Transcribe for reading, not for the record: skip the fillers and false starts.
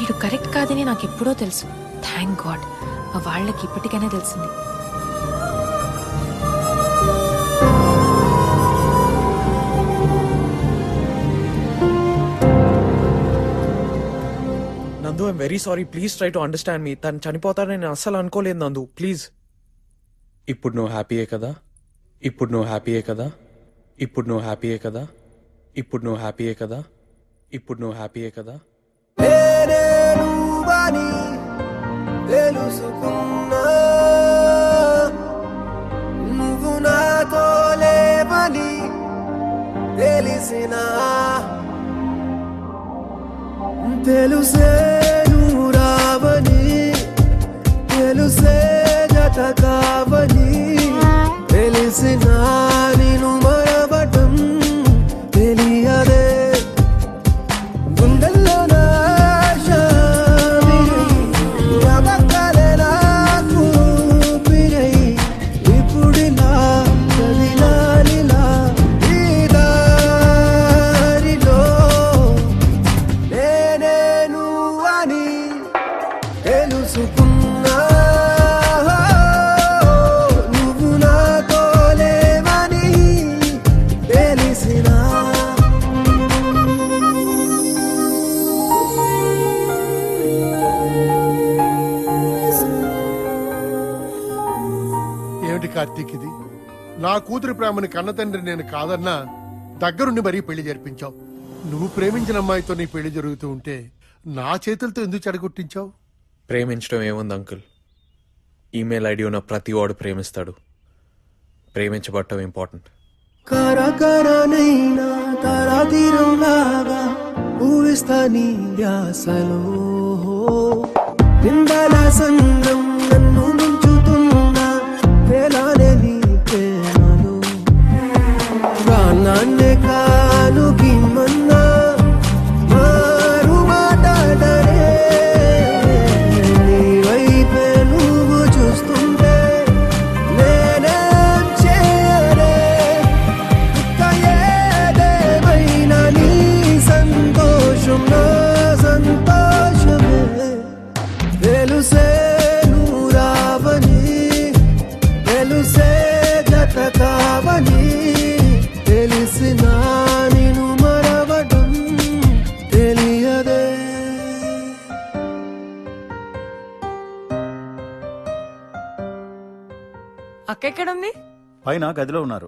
వీడు కరెక్ట్ కాదని నాకు ఎప్పుడో తెలుసు. థ్యాంక్ గాడ్ మా వాళ్ళకి ఇప్పటికైనా తెలిసింది. Nandu I'm very sorry, please try to understand me. తను చనిపోతాడని నేను అస్సలు అనుకోలేదు నందు, ప్లీజ్. ఇప్పుడు నువ్వు హ్యాపీయే కదా, ఇప్పుడు నువ్వు హ్యాపీయే కదా, ఇప్పుడు నువ్వు హ్యాపీయే కదా, ఇప్పుడు నువ్వు హ్యాపీయే కదా, ఇప్పుడు నువ్వు హ్యాపీయే కదా. తెలుసుకున్నా నువ్వు నాతో లేవని తెలిసినా తెలుసే నువ్వు రావని తెలుసే జత కావని తెలిసినా నిన్ను మరవటం తెలియదే గుండెల్లో నాశ నమ్మకాలే నాకు పిరై ఇప్పుడిలా కదిలాలిలా ఈ దారిలో నేనే నువ్వని తెలుసుకున్నా నువ్వు నాతో లేవని తెలిసినా ఏమిటి కార్తీక్ ఇది? నా కూతురి ప్రేమని కన్నతండ్రి నేను కాదన్నా దగ్గరుండి మరీ పెళ్లి జరిపించావు. నువ్వు ప్రేమించిన అమ్మాయితో నీ పెళ్లి జరుగుతూ ఉంటే నా చేతులతో ఎందుకు చెడగొట్టించావు? ప్రేమించడం ఏముంది అంకుల్, ఈమెయిల్ ఐడి ఉన్న ప్రతి వాడు ప్రేమిస్తాడు. ప్రేమించబడటం ఇంపార్టెంట్. కరకరనైనా తరాతీరంలాగా ఊహిస్తా నీ ధ్యాసలో నిందల సంద్రం నన్ను ముంచుతున్నా వేలానే నీ ప్రేమలో ప్రాణాన్నే కానుకిమ్మన్నా మారు మాట్లాడరే నీ వైపే నువ్వు చూస్తుంటే నేనేం చేయలే ఏదేమైనా నీ సంతోషం నా సంతోషమే తెలుసే నువ్వు రావని తెలుసే జత కావని తెలిసినా నిన్ను మరవడం తెలియదే. అక్క ఎక్కడుంది? పైన గదిలో ఉన్నారు.